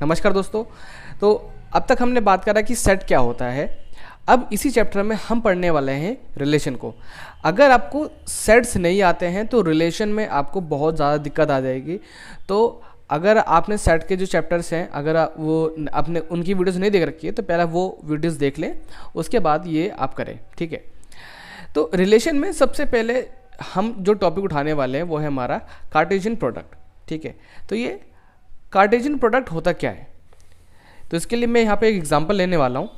नमस्कार दोस्तों। तो अब तक हमने बात करा कि सेट क्या होता है। अब इसी चैप्टर में हम पढ़ने वाले हैं रिलेशन को। अगर आपको सेट्स नहीं आते हैं तो रिलेशन में आपको बहुत ज़्यादा दिक्कत आ जाएगी। तो अगर आपने सेट के जो चैप्टर्स हैं, अगर वो आपने उनकी वीडियोस नहीं देख रखी है तो पहले वो वीडियोस देख लें, उसके बाद ये आप करें, ठीक है। तो रिलेशन में सबसे पहले हम जो टॉपिक उठाने वाले हैं वो है हमारा कार्टेशियन प्रोडक्ट, ठीक है। तो ये कार्टेशियन प्रोडक्ट होता क्या है, तो इसके लिए मैं यहाँ पे एक एग्जांपल लेने वाला हूँ।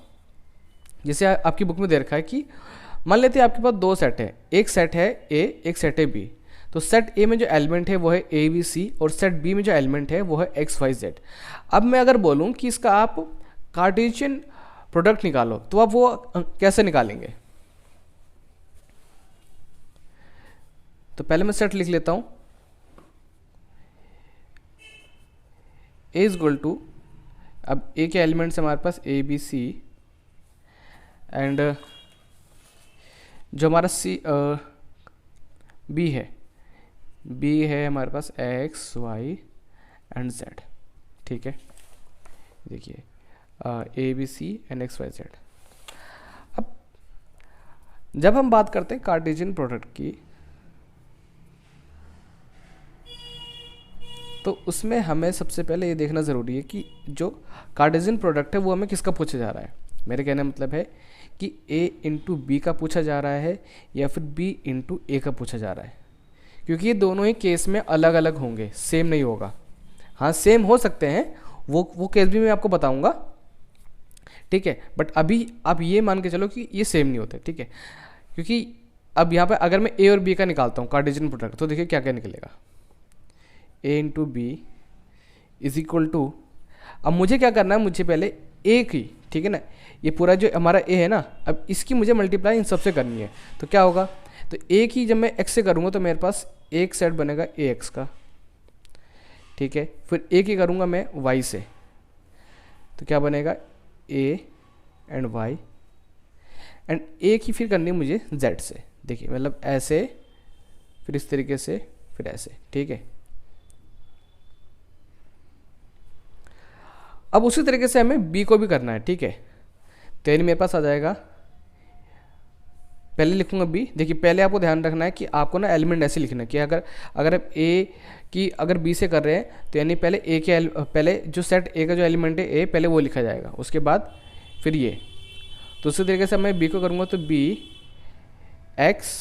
जैसे आपकी बुक में दे रखा है कि मान लेते हैं आपके पास दो सेट है, एक सेट है ए, एक सेट है बी। तो सेट ए में जो एलिमेंट है वो है ए बी सी और सेट बी में जो एलिमेंट है वो है एक्स वाई जेड। अब मैं अगर बोलूँ कि इसका आप कार्टेशियन प्रोडक्ट निकालो तो आप वो कैसे निकालेंगे। तो पहले मैं सेट लिख लेता हूँ। ए इज इक्वल टू, अब ए के एलिमेंट्स हमारे पास ए बी सी एंड जो हमारा सी बी है, बी है हमारे पास एक्स वाई एंड जेड, ठीक है। देखिए A B C and X Y Z. अब जब हम बात करते हैं कार्टेशियन प्रोडक्ट की तो उसमें हमें सबसे पहले ये देखना ज़रूरी है कि जो कार्टेशियन प्रोडक्ट है वो हमें किसका पूछा जा रहा है। मेरे कहने का मतलब है कि a इंटू बी का पूछा जा रहा है या फिर b इंटू ए का पूछा जा रहा है, क्योंकि ये दोनों ही केस में अलग अलग होंगे, सेम नहीं होगा। हाँ सेम हो सकते हैं, वो केस भी मैं आपको बताऊंगा, ठीक है। बट अभी आप ये मान के चलो कि ये सेम नहीं होते, ठीक है। क्योंकि अब यहाँ पे अगर मैं a और b का निकालता हूँ कार्टेशियन प्रोडक्ट, तो देखिए क्या क्या निकलेगा। a into B is equal to, अब मुझे क्या करना है, मुझे पहले a की, ठीक है ना, ये पूरा जो हमारा a है ना, अब इसकी मुझे मल्टीप्लाई इन सबसे करनी है। तो क्या होगा, तो a की जब मैं x से करूँगा तो मेरे पास एक सेट बनेगा ax का, ठीक है। फिर a की करूँगा मैं y से, तो क्या बनेगा a and y and a की फिर करनी है मुझे z से। देखिए मतलब ऐसे, फिर इस तरीके से, फिर ऐसे, ठीक है। अब उसी तरीके से हमें b को भी करना है, ठीक है। तो यानी मेरे पास आ जाएगा, पहले लिखूंगा b। देखिए पहले आपको ध्यान रखना है कि आपको ना एलिमेंट ऐसे लिखना है कि अगर आप a की अगर b से कर रहे हैं तो यानी पहले a के पहले जो सेट a का जो एलिमेंट है a, पहले वो लिखा जाएगा, उसके बाद फिर ये। तो उसी तरीके से मैं b को करूँगा तो b x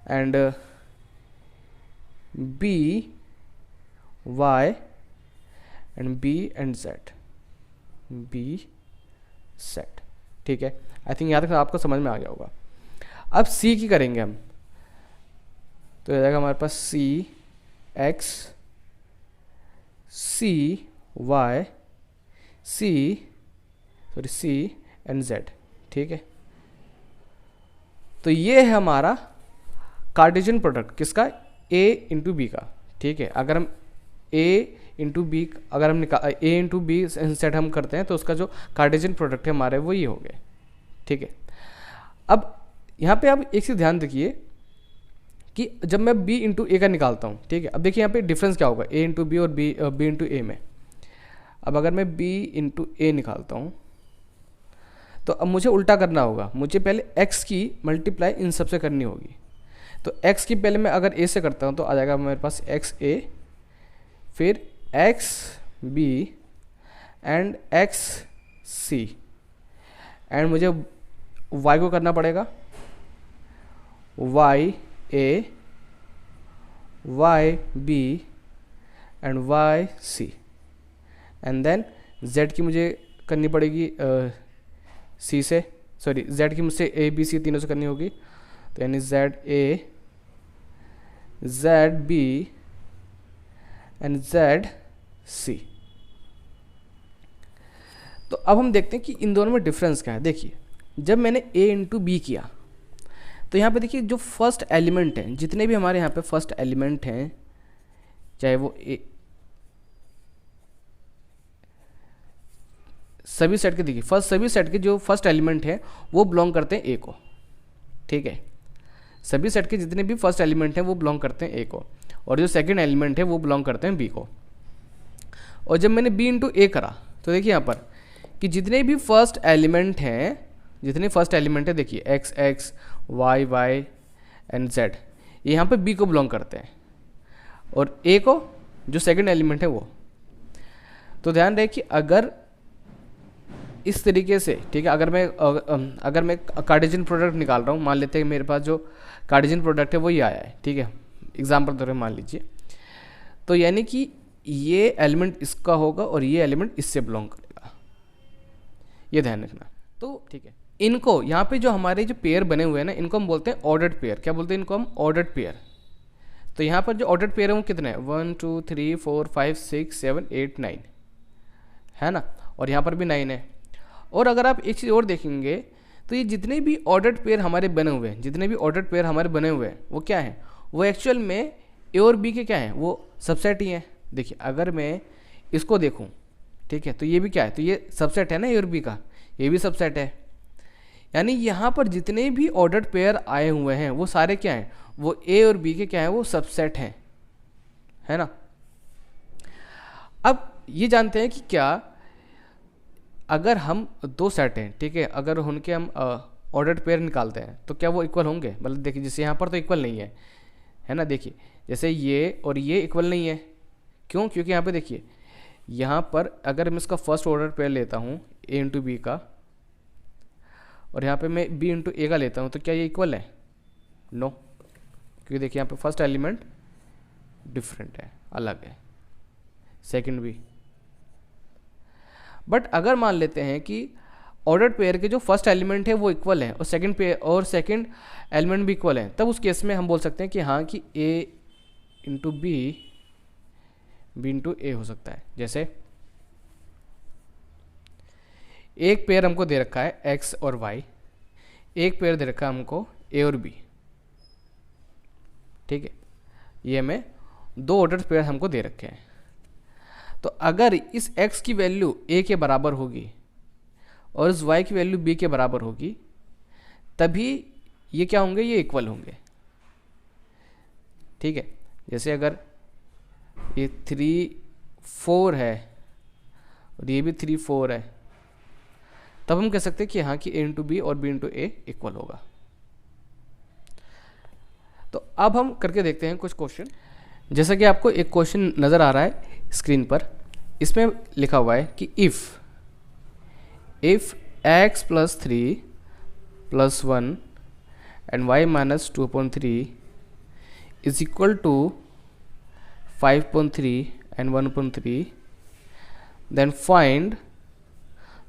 and b y and b and z, b set, ठीक है। आई थिंक यहाँ तक आपको समझ में आ गया होगा। अब c की करेंगे हम, तो हो जाएगा हमारे पास c x c y c and z, ठीक है। तो ये है हमारा कार्टेशियन प्रोडक्ट किसका, a इंटू बी का, ठीक है। अगर हम a इंटू बी, अगर हम a इंटू बी सेट हम करते हैं तो उसका जो कार्टेशियन प्रोडक्ट है हमारे वो ये हो गए, ठीक है। अब यहाँ पे आप एक चीज़ ध्यान रखिए कि जब मैं b इंटू ए का निकालता हूँ, ठीक है। अब देखिए यहाँ पे डिफरेंस क्या होगा, a इंटू बी और b इंटू ए में। अब अगर मैं b इंटू ए निकालता हूँ तो अब मुझे उल्टा करना होगा, मुझे पहले x की मल्टीप्लाई इन सबसे करनी होगी। तो x की पहले मैं अगर a से करता हूँ तो आ जाएगा मेरे पास एक्स ए, फिर X B and X C and मुझे y को करना पड़ेगा Y A, Y B and Y C and then z की मुझे करनी पड़ेगी सी से, सॉरी z की मुझसे ए बी सी तीनों से करनी होगी। तो यानी z A, z B and z C. तो अब हम देखते हैं कि इन दोनों में डिफरेंस क्या है। देखिए जब मैंने a इंटू बी किया तो यहाँ पे देखिए जो फर्स्ट एलिमेंट हैं, जितने भी हमारे यहाँ पे फर्स्ट एलिमेंट हैं, चाहे वो सभी सेट के, देखिए सभी सेट के जो फर्स्ट एलिमेंट हैं वो बिलोंग करते हैं ए को, ठीक है। सभी सेट के जितने भी फर्स्ट एलिमेंट हैं वो बिलोंग करते हैं ए को, और जो सेकंड एलिमेंट है वो बिलोंग करते हैं बी को। और जब मैंने b इंटू ए करा तो देखिए यहाँ पर कि जितने भी फर्स्ट एलिमेंट हैं, जितने फर्स्ट एलिमेंट है देखिए X X Y Y and Z, ये यहाँ पे बी को बिलोंग करते हैं और ए को जो सेकंड एलिमेंट है वो। तो ध्यान रहे कि अगर इस तरीके से, ठीक है, अगर मैं कार्टेशियन प्रोडक्ट निकाल रहा हूँ, मान लेते हैं मेरे पास जो कार्टेशियन प्रोडक्ट है वो ये आया है, ठीक है, एग्जाम्पल के तौर पर मान लीजिए, तो यानी कि ये एलिमेंट इसका होगा और ये एलिमेंट इससे बिलोंग करेगा, ये ध्यान रखना। तो ठीक है, इनको यहाँ पे जो हमारे जो पेयर बने हुए हैं ना, इनको हम बोलते हैं ऑर्डर्ड पेयर। क्या बोलते हैं इनको हम? Ordered pair. तो यहाँ पर जो ऑर्डर्ड पेयर है वो कितने हैं? 1 2 3 4 5 6 7 8 9 है ना, और यहाँ पर भी 9 है। और अगर आप एक चीज़ और देखेंगे तो ये जितने भी ऑर्डर्ड पेयर हमारे बने हुए हैं, जितने भी ऑर्डर्ड पेयर हमारे बने हुए हैं वो क्या है? वो एक्चुअल में ए और बी के क्या हैं? वो सबसेट ही हैं। देखिए अगर मैं इसको देखूँ, ठीक है, तो ये भी क्या है? तो ये सबसेट है ना ए और बी का, ये भी सबसेट है। यानी यहाँ पर जितने भी ऑर्डर्ड पेयर आए हुए हैं वो सारे क्या हैं? वो ए और बी के क्या हैं? वो सबसेट हैं, है ना। अब ये जानते हैं कि क्या अगर हम दो सेट हैं, ठीक है, अगर उनके हम ऑर्डर्ड पेयर निकालते हैं तो क्या वो इक्वल होंगे? मतलब देखिए जैसे यहाँ पर तो इक्वल नहीं है ना, देखिए जैसे ये और ये इक्वल नहीं है। क्यों? क्योंकि यहाँ पे देखिए, यहाँ पर अगर मैं इसका फर्स्ट ऑर्डर पेयर लेता हूँ ए इंटू बी का, और यहाँ पे मैं बी इंटू ए का लेता हूँ, तो क्या ये इक्वल है? नो, क्योंकि देखिए यहाँ पे फर्स्ट एलिमेंट डिफरेंट है, अलग है, सेकंड भी। बट अगर मान लेते हैं कि ऑर्डर्ड पेयर के जो फर्स्ट एलिमेंट है वो इक्वल है और सेकंड एलिमेंट भी इक्वल है, तब उस केस में हम बोल सकते हैं कि हाँ कि ए इंटू बी इंटू ए हो सकता है। जैसे एक पेयर हमको दे रखा है एक्स और वाई, एक पेयर दे रखा है हमको ए और बी, ठीक है, ये हमें दो ऑर्डर पेयर हमको दे रखे हैं। तो अगर इस x की वैल्यू a के बराबर होगी और इस y की वैल्यू b के बराबर होगी, तभी ये क्या होंगे? ये इक्वल होंगे, ठीक है। जैसे अगर ये 3 4 है और ये भी 3 4 है, तब हम कह सकते हैं कि हाँ कि a इंटू बी और b इंटू ए इक्वल होगा। तो अब हम करके देखते हैं कुछ क्वेश्चन। जैसा कि आपको एक क्वेश्चन नज़र आ रहा है स्क्रीन पर, इसमें लिखा हुआ है कि if x plus 3 plus 1 and y minus 2/3 is equal to 5/3 and 1/3, then find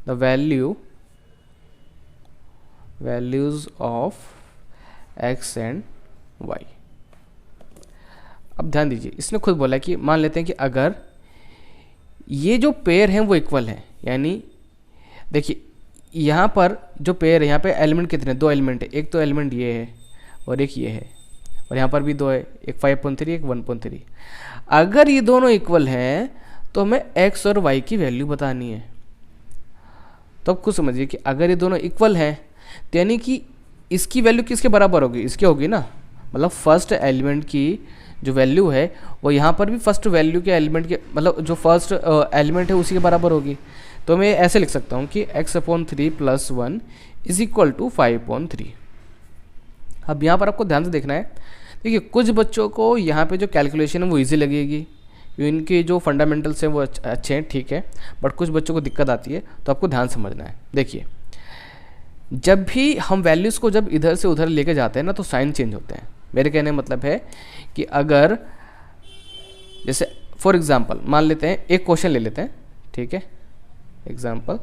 the values of x and y। अब ध्यान दीजिए, इसने खुद बोला कि मान लेते हैं कि अगर ये जो पेयर हैं वो इक्वल हैं, यानी देखिए यहाँ पर जो पेयर है, यहाँ पे एलिमेंट कितने? दो एलिमेंट है, एक तो एलिमेंट ये है और एक ये है, और यहाँ पर भी दो है, एक 5/3 एक 1/3। अगर ये दोनों इक्वल हैं तो हमें x और y की वैल्यू बतानी है। तो अब खुद समझिए कि अगर ये दोनों इक्वल हैं तो यानी कि इसकी वैल्यू किसके बराबर होगी? इसके होगी ना, मतलब फर्स्ट एलिमेंट की जो वैल्यू है वो यहाँ पर भी फर्स्ट वैल्यू के एलिमेंट के, मतलब जो फर्स्ट एलिमेंट है उसी के बराबर होगी। तो मैं ऐसे लिख सकता हूँ कि x/3 plus 1 is equal to 5/3। अब यहाँ पर आपको ध्यान से देखना है, देखिए कुछ बच्चों को यहाँ पे जो कैलकुलेशन है वो इजी लगेगी, इनके जो फंडामेंटल्स हैं वो अच्छे हैं, ठीक है, बट कुछ बच्चों को दिक्कत आती है, तो आपको ध्यान समझना है। देखिए जब भी हम वैल्यूज़ को जब इधर से उधर लेके जाते हैं ना, तो साइन चेंज होते हैं। मेरे कहने का मतलब है कि अगर जैसे फॉर एग्जांपल मान लेते हैं, एक क्वेश्चन ले लेते हैं, ठीक है, एग्जांपल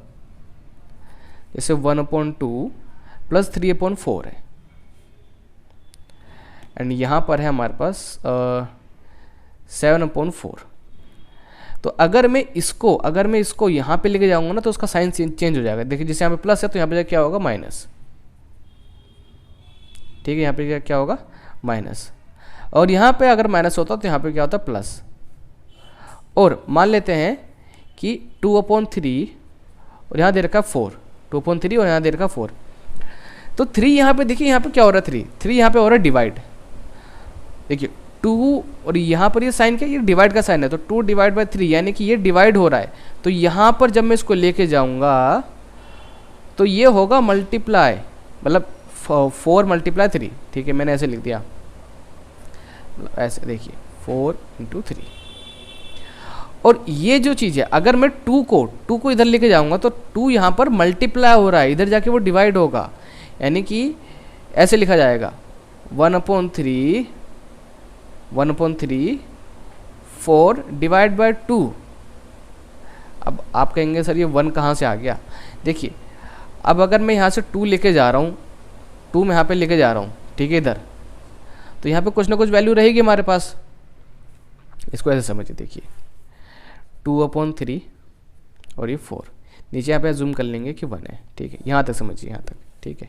जैसे 1/2 प्लस 3/4 है, एंड यहाँ पर है हमारे पास 7/4। तो अगर मैं इसको यहाँ पे लेके जाऊंगा ना, तो उसका साइन चेंज हो जाएगा। देखिए जैसे यहाँ पे प्लस है तो यहाँ पे क्या होगा? माइनस, ठीक है, यहाँ पे क्या होगा? माइनस। और यहाँ पे अगर माइनस होता तो यहाँ पे क्या होता? प्लस। और मान लेते हैं कि 2/3 और यहाँ दे रखा 4, 2/3 और यहाँ दे रखा 4, तो 3 यहाँ पे देखिए, यहाँ पे क्या हो रहा है? 3 यहाँ पे हो रहा है डिवाइड। देखिए 2 और यहाँ पर ये साइन क्या, ये डिवाइड का साइन है, तो 2 डिवाइड बाई 3 यानी कि ये डिवाइड हो रहा है। तो यहाँ पर जब मैं इसको लेके जाऊँगा तो ये होगा मल्टीप्लाई, मतलब 4 मल्टीप्लाई 3, ठीक है, मैंने ऐसे लिख दिया, ऐसे देखिए 4 इंटू 3। और ये जो चीज़ है, अगर मैं 2 को इधर लेके जाऊँगा तो 2 यहाँ पर मल्टीप्लाई हो रहा है, इधर जाके वो डिवाइड होगा, यानी कि ऐसे लिखा जाएगा 1/3 4 डिवाइड बाय 2। अब आप कहेंगे सर ये 1 कहाँ से आ गया, देखिए अब अगर मैं यहाँ से 2 लेके जा रहा हूँ, 2 मैं यहाँ पे लेके जा रहा हूँ, ठीक है, इधर, तो यहाँ पे कुछ ना कुछ वैल्यू रहेगी हमारे पास। इसको ऐसे समझिए, देखिए 2/3 और ये 4, नीचे यहाँ पे जूम कर लेंगे कि 1 है, ठीक है, यहाँ तक समझिए, यहाँ तक, ठीक है।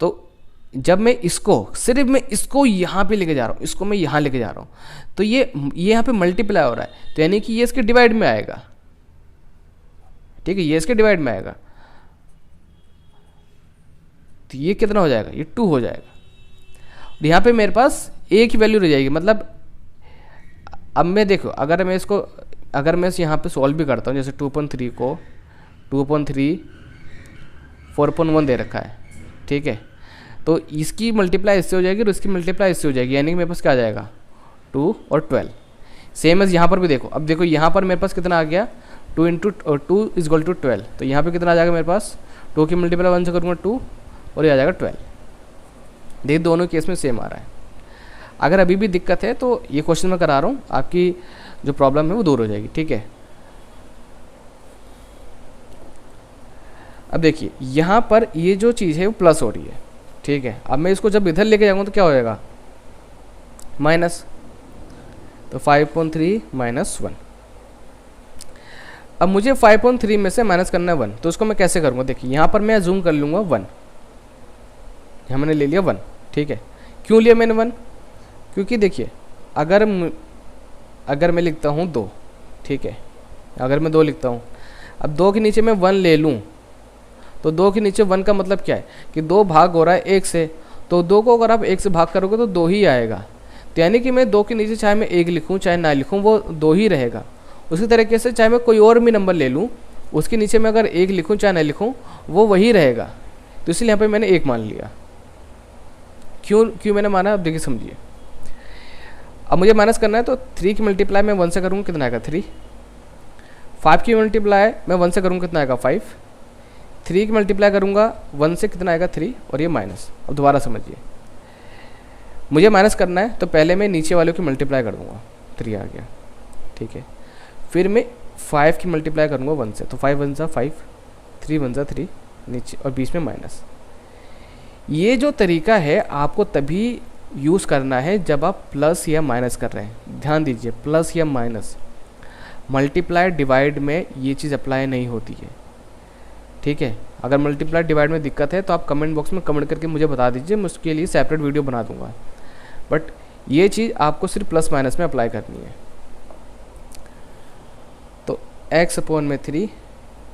तो जब मैं इसको सिर्फ मैं इसको यहाँ पे लेके जा रहा हूँ, इसको मैं यहाँ लेके जा रहा हूँ, तो ये यहाँ पे मल्टीप्लाई हो रहा है, तो यानी कि ये इसके डिवाइड में आएगा, ठीक है, ये इसके डिवाइड में आएगा, तो ये कितना हो जाएगा, ये 2 हो जाएगा। और यहाँ पे मेरे पास एक ही वैल्यू रह जाएगी, मतलब अब मैं देखो अगर मैं इस यहाँ पे सॉल्व भी करता हूँ, जैसे 2/3 को 2/3 4/1 दे रखा है, ठीक है, तो इसकी मल्टीप्लाई इससे हो जाएगी और इसकी मल्टीप्लाई इससे हो जाएगी, यानी कि मेरे पास क्या आ जाएगा 2 और 12। सेम एज यहाँ पर भी देखो, अब देखो यहाँ पर मेरे पास कितना आ गया 2 इंटू 2 इज इक्वल टू 12, तो यहाँ पे कितना आ जाएगा मेरे पास, 2 की मल्टीप्लाई 1 से करूँगा 2 और ये आ जाएगा 12। देखिए दोनों केस में सेम आ रहा है। अगर अभी भी दिक्कत है तो ये क्वेश्चन मैं करा रहा हूँ, आपकी जो प्रॉब्लम है वो दूर हो जाएगी, ठीक है। अब देखिए यहाँ पर ये जो चीज़ है वो प्लस हो रही है, ठीक है, अब मैं इसको जब इधर लेके जाऊँगा तो क्या हो जाएगा माइनस, तो 5/3 - 1। अब मुझे 5/3 में से माइनस करना है 1, तो उसको मैं कैसे करूँगा, देखिए यहाँ पर मैं जूम कर लूँगा 1, यहाँ मैंने ले लिया 1, ठीक है। क्यों लिया मैंने 1, क्योंकि देखिए अगर मैं लिखता हूँ 2, ठीक है, अगर मैं 2 लिखता हूँ, अब 2 के नीचे मैं 1 ले लूँ, तो 2 के नीचे 1 का मतलब क्या है कि 2 भाग हो रहा है 1 से, तो 2 को अगर आप 1 से भाग करोगे तो 2 ही आएगा, तो यानी कि मैं 2 के नीचे चाहे मैं 1 लिखूँ चाहे ना लिखूँ वो 2 ही रहेगा। उसी तरीके से चाहे मैं कोई और भी नंबर ले लूँ, उसके नीचे मैं अगर 1 लिखूँ चाहे ना लिखूँ वो वही रहेगा, तो इसलिए यहाँ पर मैंने 1 मान लिया। क्यों मैंने माना, अब देखिए समझिए, अब मुझे माइनस करना है तो 3 की मल्टीप्लाई मैं 1 से करूँगा कितना आएगा 3, 5 की मल्टीप्लाई मैं 1 से करूँगा कितना आएगा 5, 3 की मल्टीप्लाई करूँगा 1 से कितना आएगा 3 और ये माइनस। अब दोबारा समझिए, मुझे माइनस करना है तो पहले मैं नीचे वालों की मल्टीप्लाई कर दूँगा, 3 आ गया, ठीक है, फिर मैं 5 की मल्टीप्लाई करूँगा 1 से, तो 5 1 = 5, 3 1 = 3 नीचे और बीच में माइनस। ये जो तरीका है आपको तभी यूज़ करना है जब आप प्लस या माइनस कर रहे हैं। ध्यान दीजिए, प्लस या माइनस, मल्टीप्लाई डिवाइड में ये चीज़ अप्लाई नहीं होती है, ठीक है। अगर मल्टीप्लाई डिवाइड में दिक्कत है तो आप कमेंट बॉक्स में कमेंट करके मुझे बता दीजिए, मैं उसके लिए सेपरेट वीडियो बना दूंगा, बट ये चीज़ आपको सिर्फ प्लस माइनस में अप्लाई करनी है। तो x/3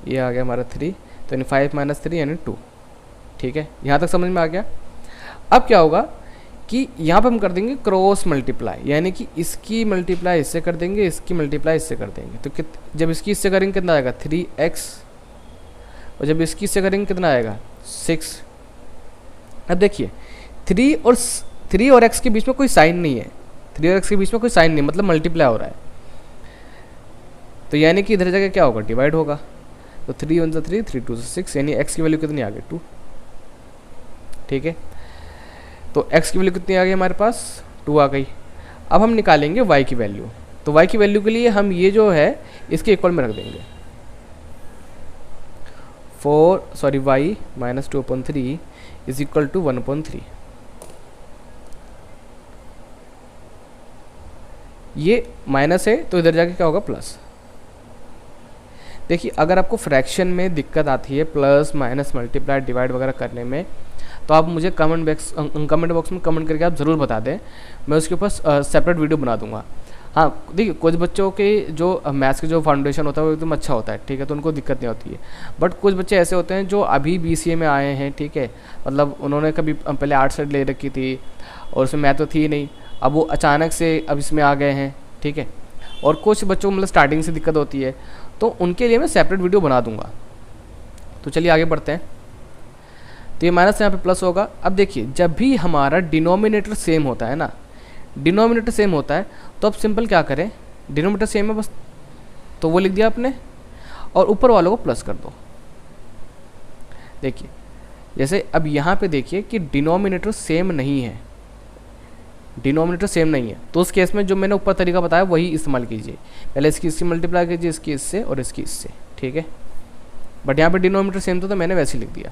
ये आ गया हमारा 3, तो यानी 5 - 3 यानी 2, ठीक है, यहाँ तक समझ में आ गया। अब क्या होगा कि यहाँ पर हम कर देंगे क्रॉस मल्टीप्लाई, यानी कि इसकी मल्टीप्लाई इससे कर देंगे, इसकी मल्टीप्लाई इससे कर देंगे, तो जब इसकी इससे करेंगे कितना आएगा 3x, और जब इसकी इससे करेंगे कितना आएगा 6। अब देखिए 3 और x के बीच में कोई साइन नहीं है, 3 और x के बीच में कोई साइन नहीं, मतलब मल्टीप्लाई हो रहा है, तो यानी कि इधर जगह क्या होगा डिवाइड होगा, तो 3 1 = 3, 3 2 = 6, यानी x की वैल्यू कितनी आ गई 2, ठीक है। तो x की वैल्यू कितनी आ गई हमारे पास 2 आ गई। अब हम निकालेंगे y की वैल्यू, तो y की वैल्यू के लिए हम ये जो है इसके इक्वल में रख देंगे, y - 2/3 = 1/3। ये माइनस है तो इधर जाके क्या होगा प्लस। देखिए अगर आपको फ्रैक्शन में दिक्कत आती है प्लस माइनस मल्टीप्लाई डिवाइड वगैरह करने में, तो आप मुझे कमेंट बॉक्स में कमेंट करके आप ज़रूर बता दें, मैं उसके ऊपर सेपरेट वीडियो बना दूंगा। हाँ देखिए कुछ बच्चों के जो मैथ्स के जो फाउंडेशन होता है वो एकदम अच्छा होता है, ठीक है, तो उनको दिक्कत नहीं होती है, बट कुछ बच्चे ऐसे होते हैं जो अभी BCA में आए हैं, ठीक है, मतलब उन्होंने कभी पहले आर्ट साइड ले रखी थी और उसमें मैथ तो थी नहीं, अब वो अचानक से अब इसमें आ गए हैं, ठीक है। और कुछ बच्चों को मतलब स्टार्टिंग से दिक्कत होती है, तो उनके लिए मैं सेपरेट वीडियो बना दूंगा। तो चलिए आगे बढ़ते हैं। तो ये माइनस यहाँ पे प्लस होगा। अब देखिए जब भी हमारा डिनोमिनेटर सेम होता है ना, डिनोमिनेटर सेम होता है, तो अब सिंपल क्या करें, डिनोमिनेटर सेम है बस, तो वो लिख दिया आपने, और ऊपर वालों को प्लस कर दो। देखिए जैसे अब यहाँ पे देखिए कि डिनोमिनेटर सेम नहीं है, डिनोमिनेटर सेम नहीं है, तो उस केस में जो मैंने ऊपर तरीका बताया वही इस्तेमाल कीजिए। पहले इसकी इससे मल्टीप्लाई कीजिए, इसकी इससे और इसकी इससे, ठीक है। बट यहाँ पे डिनोमिनेटर सेम था तो मैंने वैसे ही लिख दिया।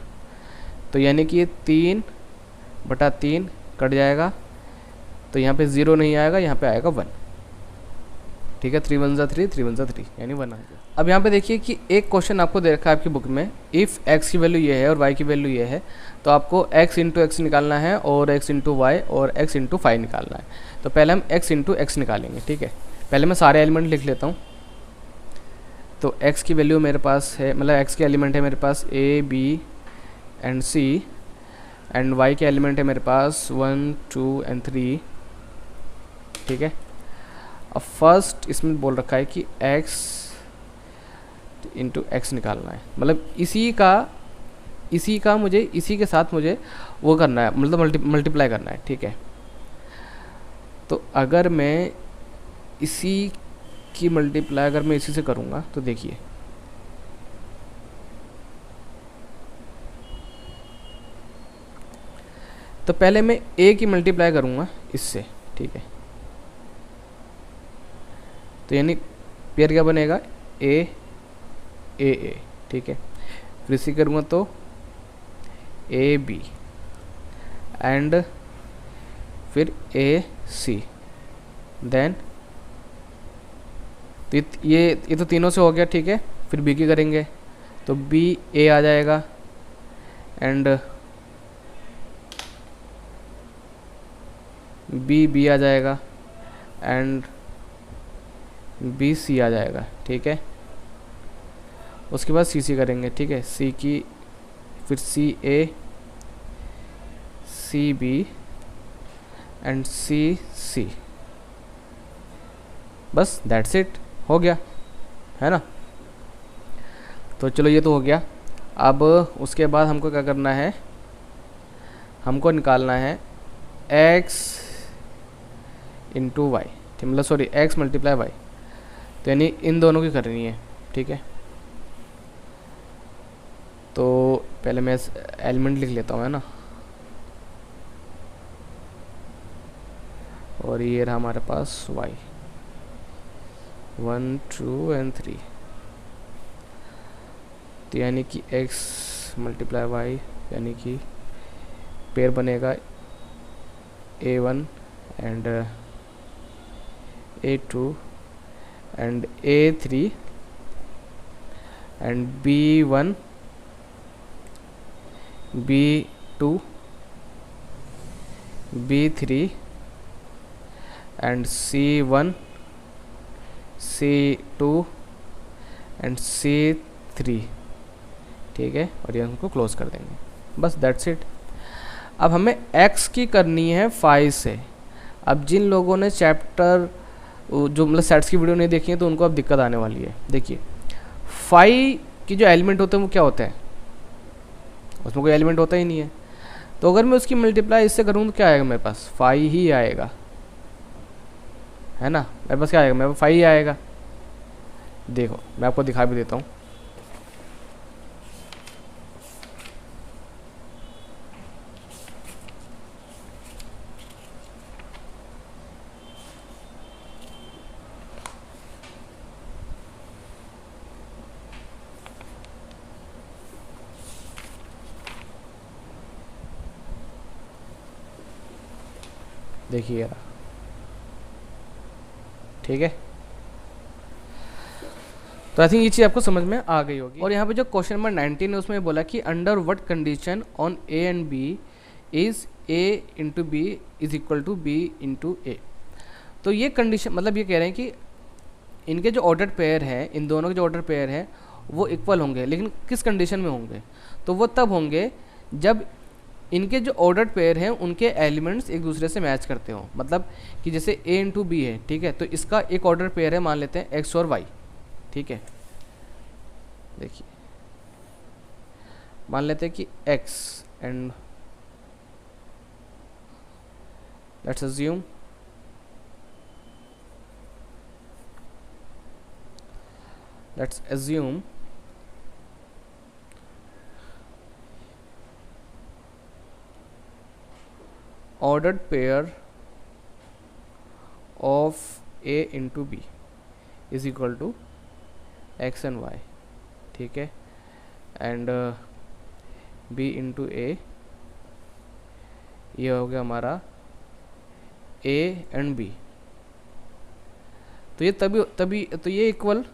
तो यानी कि ये 3/3 कट जाएगा, तो यहाँ पे 0 नहीं आएगा, यहाँ पे आएगा 1, ठीक है। 3 1 जा 3, 3 1 जा 3, यानी 1 आ गया। अब यहाँ पे देखिए कि एक क्वेश्चन आपको दे रखा है आपकी बुक में, इफ़ x की वैल्यू ये है और y की वैल्यू ये है, तो आपको x इंटू एक्स निकालना है और x इंटू वाई और x इंटू 5 निकालना है। तो पहले हम x इंटू एक्स निकालेंगे, ठीक है। पहले मैं सारे एलिमेंट लिख लेता हूँ। तो x की वैल्यू मेरे पास है, मतलब x के एलिमेंट है मेरे पास a b and c, and y के एलिमेंट है मेरे पास 1 2 एंड 3, ठीक है। अब फर्स्ट इसमें बोल रखा है कि x इंटू एक्स निकालना है, मतलब इसी का मुझे इसी के साथ मुझे वो करना है, मतलब मल्टीप्लाई करना है, ठीक है। तो अगर मैं इसी की मल्टीप्लाई अगर मैं इसी से करूँगा तो देखिए तो पहले मैं a की मल्टीप्लाई करूँगा इससे, ठीक है। तो यानी पेयर क्या बनेगा, a a a, ठीक है। फिर इसी करूँगा तो a b एंड फिर a c, देन ये तो तीनों से हो गया, ठीक है। फिर b की करेंगे तो b a आ जाएगा एंड b b आ जाएगा एंड b c आ जाएगा, ठीक है। उसके बाद सी करेंगे, ठीक है। सी की फिर सी ए सी बी एंड सी सी, बस दैट्स इट, हो गया है ना। तो चलो ये तो हो गया। अब उसके बाद हमको क्या करना है, हमको निकालना है x इंटू वाई, मतलब सॉरी x मल्टीप्लाई वाई, तो यानी इन दोनों की करनी है, ठीक है। तो पहले मैं एलिमेंट लिख लेता हूँ, है ना। और ये रहा हमारे पास y 1 2 एंड 3, तो यानी कि x मल्टीप्लाई वाई, यानी कि पेयर बनेगा a1 and a2 and a3 and b1 b2 b3 and c1 c2 and c3, ठीक है। और ये हमको क्लोज कर देंगे, बस दैट्स इट। अब हमें x की करनी है 5 से। अब जिन लोगों ने चैप्टर जो मतलब सेट्स की वीडियो नहीं देखी है तो उनको अब दिक्कत आने वाली है। देखिए 5 की जो एलिमेंट होते हैं वो क्या होते हैं, उसमें कोई एलिमेंट होता ही नहीं है। तो अगर मैं उसकी मल्टीप्लाई इससे करूँ तो क्या आएगा, मेरे पास 5 ही आएगा, है ना। मेरे पास क्या आएगा, मेरे पास 5 ही आएगा। देखो मैं आपको दिखा भी देता हूँ। देखिए यार, ठीक है। तो आई थिंक ये चीज़ आपको समझ में आ गई होगी। और यहाँ पे जो क्वेश्चन नंबर 19 है उसमें बोला कि under what condition on A and B is a into B is equal to B into A. तो ये कंडीशन मतलब ये कह रहे हैं कि इनके जो ऑर्डर पेयर है, इन दोनों के जो ऑर्डर पेयर है वो इक्वल होंगे, लेकिन किस कंडीशन में होंगे, तो वो तब होंगे जब इनके जो ऑर्डर्ड पेयर हैं उनके एलिमेंट्स एक दूसरे से मैच करते हो, मतलब कि जैसे a इंटू बी है, ठीक है, तो इसका एक ऑर्डर पेयर है, मान लेते हैं x और y, ठीक है। देखिए मान लेते हैं कि x and let's assume ordered pair of a into b is equal to x and y, ठीक है, एंड b इंटू a, ये हो गया हमारा a एंड b। तो ये तभी तो ये इक्वल,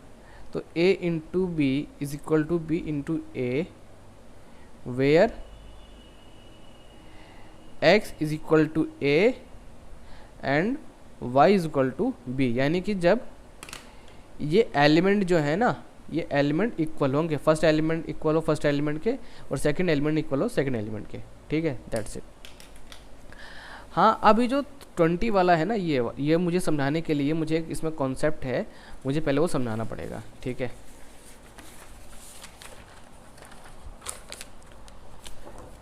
तो a into B is equal to b into a, where x is equal to a and y is equal to b। यानी कि जब ये एलिमेंट जो है ना, ये एलिमेंट इक्वल होंगे, फर्स्ट एलिमेंट इक्वल हो फर्स्ट एलिमेंट के और सेकंड एलिमेंट इक्वल हो सेकंड एलिमेंट के, ठीक है, दैट्स इट। हाँ, अभी जो 20 वाला है ना, ये मुझे समझाने के लिए मुझे इसमें कॉन्सेप्ट है, मुझे पहले वो समझाना पड़ेगा, ठीक है।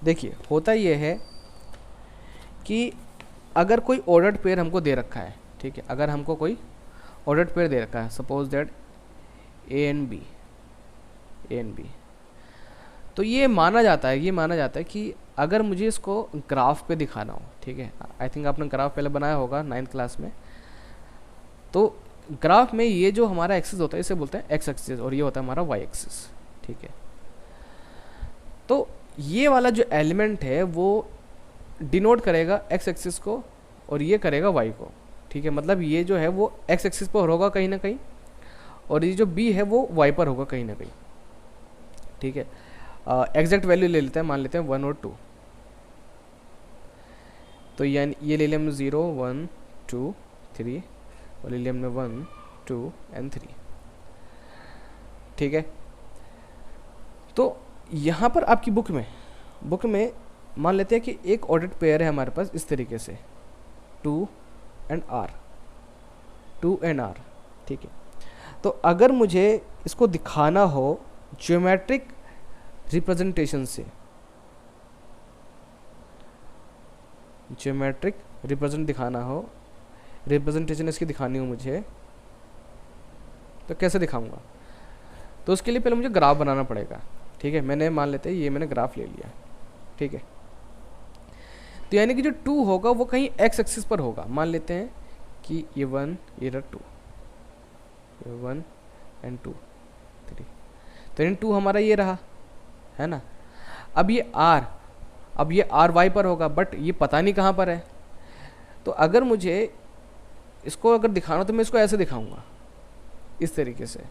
देखिए होता ये है कि अगर कोई ऑर्डर्ड पेयर हमको दे रखा है, ठीक है, अगर हमको कोई ऑर्डर्ड पेयर दे रखा है, suppose that A and B, तो ये माना जाता है कि अगर मुझे इसको ग्राफ पे दिखाना हो, ठीक है, आई थिंक आपने ग्राफ पहले बनाया होगा 9th क्लास में, तो ग्राफ में ये जो हमारा एक्सिस होता है इसे बोलते हैं एक्स एक्सिस और ये होता है हमारा वाई एक्सिस, ठीक है। तो ये वाला जो एलिमेंट है वो डिनोट करेगा एक्स एक्सिस को और ये करेगा वाई को, ठीक है, मतलब ये जो है वो एक्स एक्सिस पर होगा कहीं ना कहीं और ये जो बी है वो वाई पर होगा कहीं ना कहीं, ठीक है। एग्जैक्ट वैल्यू ले लेते हैं, मान लेते हैं 1 और 2, तो यानी ये ले लिया हमने 0 1 2 3 और ले लिया हमने 1 2 एंड 3, ठीक है। तो यहाँ पर आपकी बुक में मान लेते हैं कि एक ऑर्डर्ड पेयर है हमारे पास इस तरीके से 2 एंड r, ठीक है। तो अगर मुझे इसको दिखाना हो ज्योमेट्रिक रिप्रेजेंटेशन से, रिप्रेजेंटेशन इसकी दिखानी हो मुझे, तो कैसे दिखाऊंगा? तो उसके लिए पहले मुझे ग्राफ बनाना पड़ेगा, ठीक है। मान लेते हैं ये मैंने ग्राफ ले लिया, ठीक है। तो यानी कि जो 2 होगा वो कहीं एक्स एक्सिस पर होगा, मान लेते हैं कि ये 1 ये 2 ये 1 एंड 2 3, तो इन 2 हमारा ये रहा है ना। अब ये r y पर होगा, बट ये पता नहीं कहाँ पर है। तो अगर मुझे इसको अगर दिखाना तो मैं इसको ऐसे दिखाऊंगा, इस तरीके से,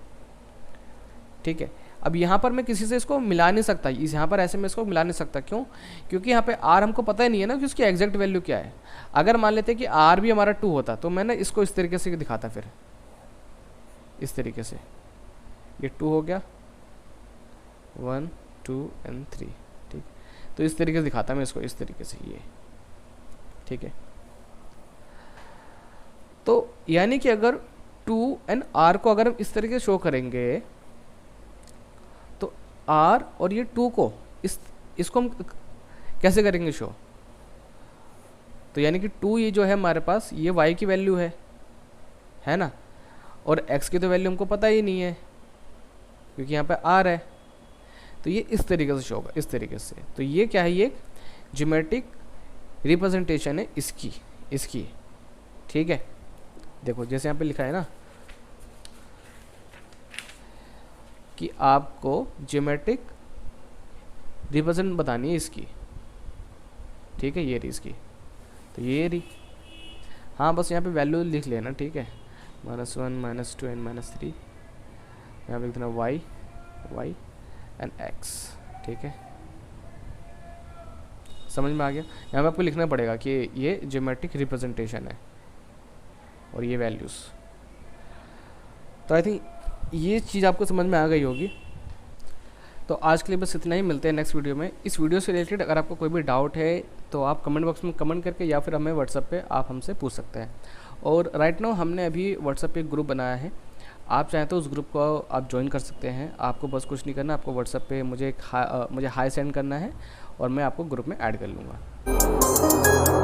ठीक है। अब यहाँ पर मैं किसी से इसको मिला नहीं सकता, यहाँ पर ऐसे मैं इसको मिला नहीं सकता, क्यों? क्योंकि यहाँ पे r हमको पता ही नहीं है ना कि उसकी एग्जैक्ट वैल्यू क्या है। अगर मान लेते कि r भी हमारा 2 होता तो मैं ना इसको इस तरीके से दिखाता, फिर इस तरीके से, ये 2 हो गया 1 2 एंड 3, ठीक। तो इस तरीके से दिखाता मैं इसको, इस तरीके से ये, ठीक है। तो यानी कि अगर 2 एंड r को अगर हम इस तरीके से शो करेंगे तो r और ये 2 को इसको हम कैसे करेंगे शो? तो यानी कि 2 ये जो है हमारे पास ये y की वैल्यू है ना, और x की तो वैल्यू हमको पता ही नहीं है क्योंकि यहाँ पे r है। तो ये इस तरीके से शो होगा, इस तरीके से। तो ये क्या है? ये ज्योमेट्रिक रिप्रेजेंटेशन है इसकी, ठीक है। देखो जैसे यहाँ पे लिखा है ना कि आपको ज्योमेट्रिक रिप्रेजेंट बतानी है इसकी, ठीक है, ये रही इसकी, तो ये रही। हाँ बस यहाँ पे वैल्यू लिख लेना, ठीक है, -1 -2 एंड -3, यहाँ पे लिखना y एंड x, ठीक है। समझ में आ गया? यहाँ पे आपको लिखना पड़ेगा कि ये ज्योमेट्रिक रिप्रेजेंटेशन है और ये वैल्यूज़। तो आई थिंक ये चीज़ आपको समझ में आ गई होगी। तो आज के लिए बस इतना ही, मिलते हैं नेक्स्ट वीडियो में। इस वीडियो से रिलेटेड अगर आपको कोई भी डाउट है तो आप कमेंट बॉक्स में कमेंट करके या फिर हमें व्हाट्सएप पे आप हमसे पूछ सकते हैं। और राइट नाउ हमने अभी व्हाट्सएप पे एक ग्रुप बनाया है, आप चाहें तो उस ग्रुप को आप ज्वाइन कर सकते हैं। आपको बस कुछ नहीं करना, आपको व्हाट्सएप पे मुझे हाई सेंड करना है और मैं आपको ग्रुप में ऐड कर लूँगा।